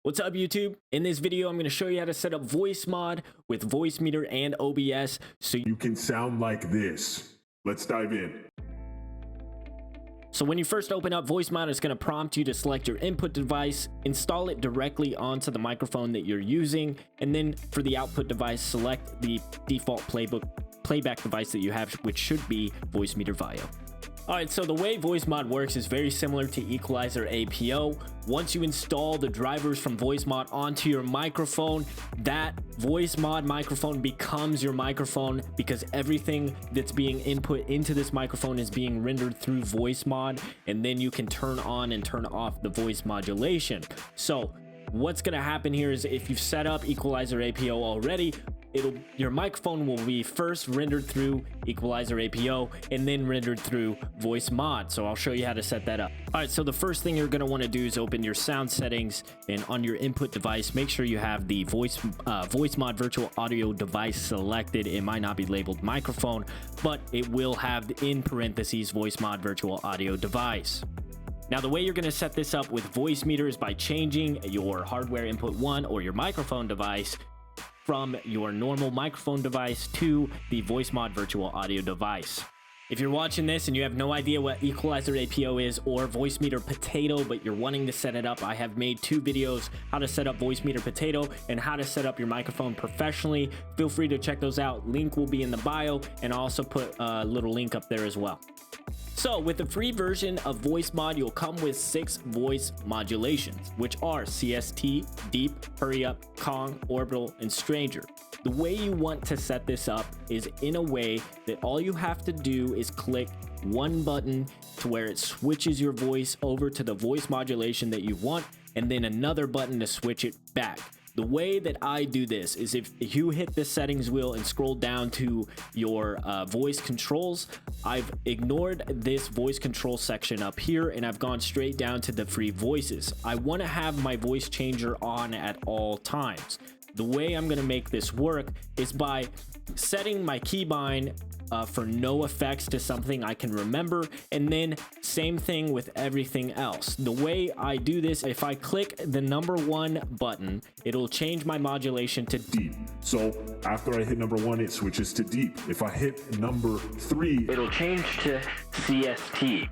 What's up, YouTube? In this video, I'm going to show you how to set up VoiceMod with VoiceMeeter and OBS so You can sound like this. Let's dive in. So when you first open up VoiceMod, it's going to prompt you to select your input device, install it directly onto the microphone that you're using, and then for the output device, select the default playback device that you have, which should be VoiceMeeter VAIO. Alright, so the way VoiceMod works is very similar to Equalizer APO. Once you install the drivers from VoiceMod onto your microphone, that VoiceMod microphone becomes your microphone because everything that's being input into this microphone is being rendered through VoiceMod, and then you can turn on and turn off the voice modulation. So what's going to happen here is if you've set up Equalizer APO already, your microphone will be first rendered through Equalizer APO and then rendered through VoiceMod. So I'll show you how to set that up. All right, so the first thing you're going to want to do is open your sound settings, and on your input device, make sure you have the VoiceMod virtual audio device selected. It might not be labeled microphone, but it will have in parentheses VoiceMod virtual audio device. Now, the way you're going to set this up with VoiceMeeter is by changing your hardware input 1 or your microphone device from your normal microphone device to the VoiceMod virtual audio device. If you're watching this and you have no idea what Equalizer APO is or VoiceMeeter Potato, but you're wanting to set it up, I have made 2 videos, how to set up VoiceMeeter Potato and how to set up your microphone professionally. Feel free to check those out. Link will be in the bio, and I'll also put a little link up there as well. So with the free version of VoiceMod, you'll come with 6 voice modulations, which are CST, Deep, Hurry Up, Kong, Orbital, and Stranger. The way you want to set this up is in a way that all you have to do is click one button to where it switches your voice over to the voice modulation that you want, and then another button to switch it back. The way that I do this is if you hit the settings wheel and scroll down to your voice controls, I've ignored this voice control section up here and I've gone straight down to the free voices. I want to have my voice changer on at all times. The way I'm going to make this work is by setting my keybind for no effects to something I can remember, and then same thing with everything else. The way I do this, if I click the number 1 button, it'll change my modulation to Deep. So after I hit number 1, it switches to deep. If I hit number 3, it'll change to CST.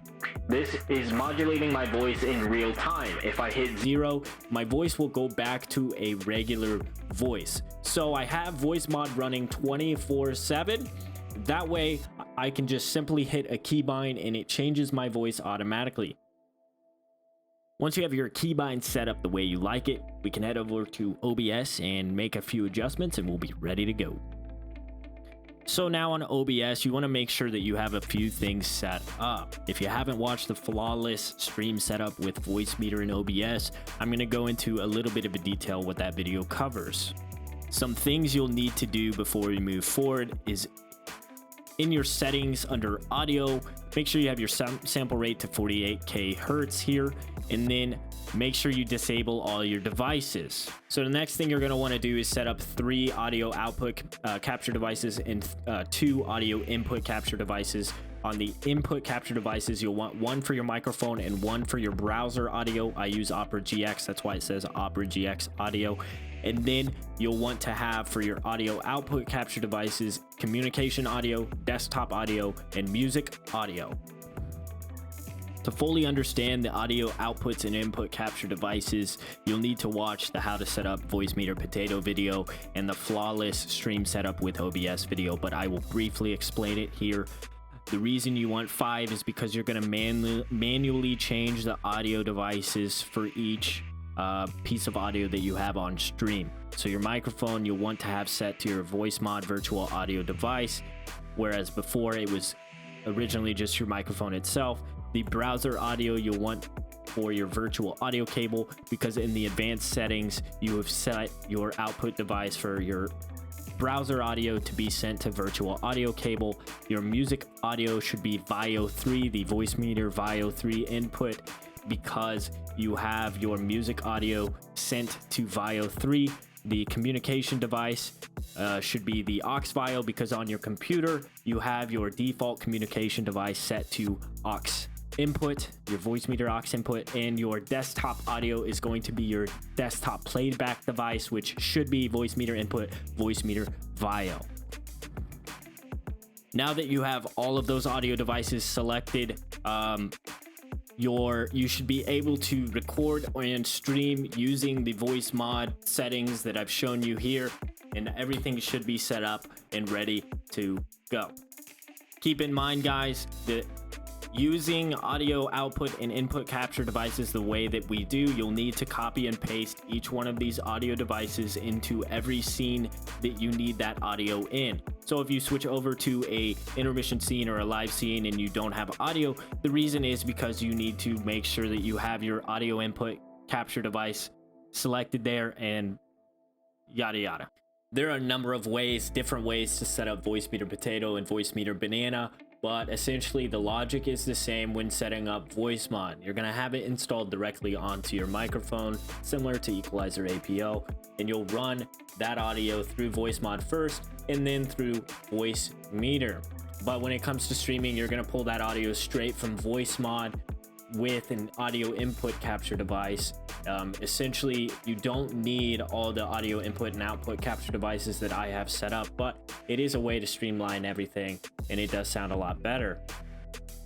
This is modulating my voice in real time. If I hit 0, my voice will go back to a regular voice. So I have VoiceMod running 24/7. That way I can just simply hit a keybind and it changes my voice automatically. Once you have your keybind set up the way you like it, we can head over to OBS and make a few adjustments and we'll be ready to go. So now on OBS, you want to make sure that you have a few things set up. If you haven't watched the flawless stream setup with VoiceMeeter and OBS, I'm going to go into a little bit of a detail what that video covers. Some things you'll need to do before we move forward is in your settings under audio, make sure you have your sample rate to 48K hertz here, and then make sure you disable all your devices. So the next thing you're going to want to do is set up 3 audio output capture devices and 2 audio input capture devices. On the input capture devices, you'll want 1 for your microphone and 1 for your browser audio. I use Opera GX, that's why it says Opera GX audio. And then you'll want to have for your audio output capture devices, communication audio, desktop audio, and music audio. To fully understand the audio outputs and input capture devices, you'll need to watch the how to set up VoiceMeeter Potato video and the flawless stream setup with OBS video, but I will briefly explain it here. The reason you want 5 is because you're going to manually change the audio devices for each piece of audio that you have on stream. So your microphone you'll want to have set to your VoiceMod virtual audio device, whereas before it was originally just your microphone itself. The browser audio you'll want for your virtual audio cable, because in the advanced settings you have set your output device for your browser audio to be sent to virtual audio cable. Your music audio should be VAIO 3, the VoiceMeeter VAIO 3 input, because you have your music audio sent to VAIO 3. The communication device should be the aux VAIO, because on your computer you have your default communication device set to aux input, your VoiceMeeter aux input, and your desktop audio is going to be your desktop playback device, which should be VoiceMeeter input, VoiceMeeter VIO. Now that you have all of those audio devices selected, you should be able to record and stream using the VoiceMod settings that I've shown you here, and everything should be set up and ready to go. Keep in mind, guys, that using audio output and input capture devices the way that we do, you'll need to copy and paste each one of these audio devices into every scene that you need that audio in. So if you switch over to a intermission scene or a live scene and you don't have audio, the reason is because you need to make sure that you have your audio input capture device selected there and yada yada. There are a number of ways, different ways to set up VoiceMeeter Potato and VoiceMeeter Banana, but essentially the logic is the same when setting up VoiceMod. You're going to have it installed directly onto your microphone, similar to Equalizer APO, and you'll run that audio through VoiceMod first and then through VoiceMeeter. But when it comes to streaming, you're going to pull that audio straight from VoiceMod with an audio input capture device. Essentially, you don't need all the audio input and output capture devices that I have set up, but it is a way to streamline everything, and it does sound a lot better.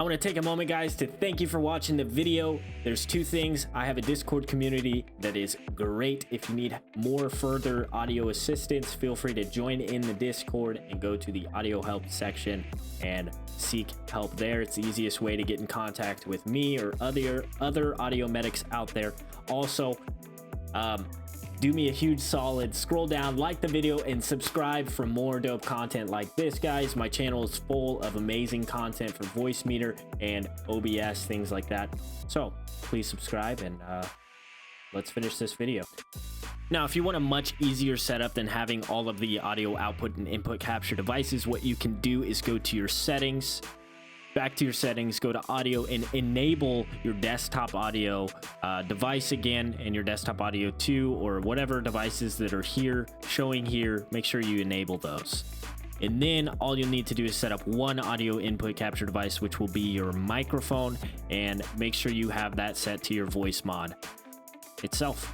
I want to take a moment, guys, to thank you for watching the video. There's two things. I have a Discord community that is great. If you need more further audio assistance, feel free to join in the Discord and go to the audio help section and seek help there. It's the easiest way to get in contact with me or other audio medics out there. Also, do me a huge solid, scroll down, like the video, and subscribe for more dope content like this, guys. My channel is full of amazing content for VoiceMeeter and OBS, things like that. So please subscribe, and let's finish this video. Now, if you want a much easier setup than having all of the audio output and input capture devices, what you can do is go to your settings. Back to your settings, go to audio and enable your desktop audio device again, and your desktop audio 2 or whatever devices that are here showing here. Make sure you enable those, and then all you'll need to do is set up one audio input capture device, which will be your microphone, and make sure you have that set to your VoiceMod itself.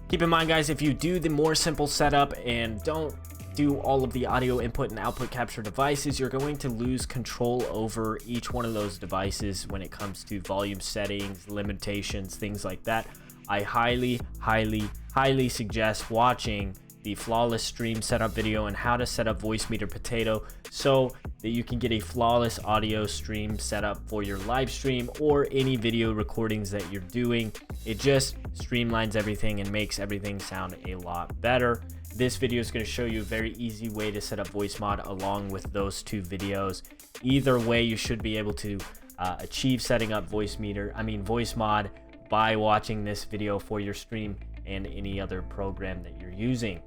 Keep in mind, guys, if you do the more simple setup and don't do all of the audio input and output capture devices, you're going to lose control over each one of those devices when it comes to volume settings, limitations, things like that. I highly suggest watching the flawless stream setup video and how to set up VoiceMeeter Potato so that you can get a flawless audio stream setup for your live stream or any video recordings that you're doing. It just streamlines everything and makes everything sound a lot better. This video is going to show you a very easy way to set up VoiceMod along with those two videos. Either way, you should be able to achieve setting up VoiceMod by watching this video for your stream and any other program that you're using.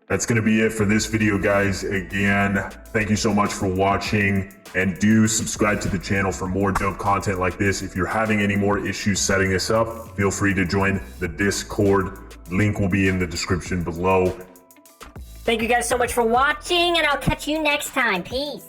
That's going to be it for this video, guys. Again, thank you so much for watching, and do subscribe to the channel for more dope content like this. If you're having any more issues setting this up, feel free to join the Discord. Link will be in the description below. Thank you guys so much for watching, and I'll catch you next time. Peace.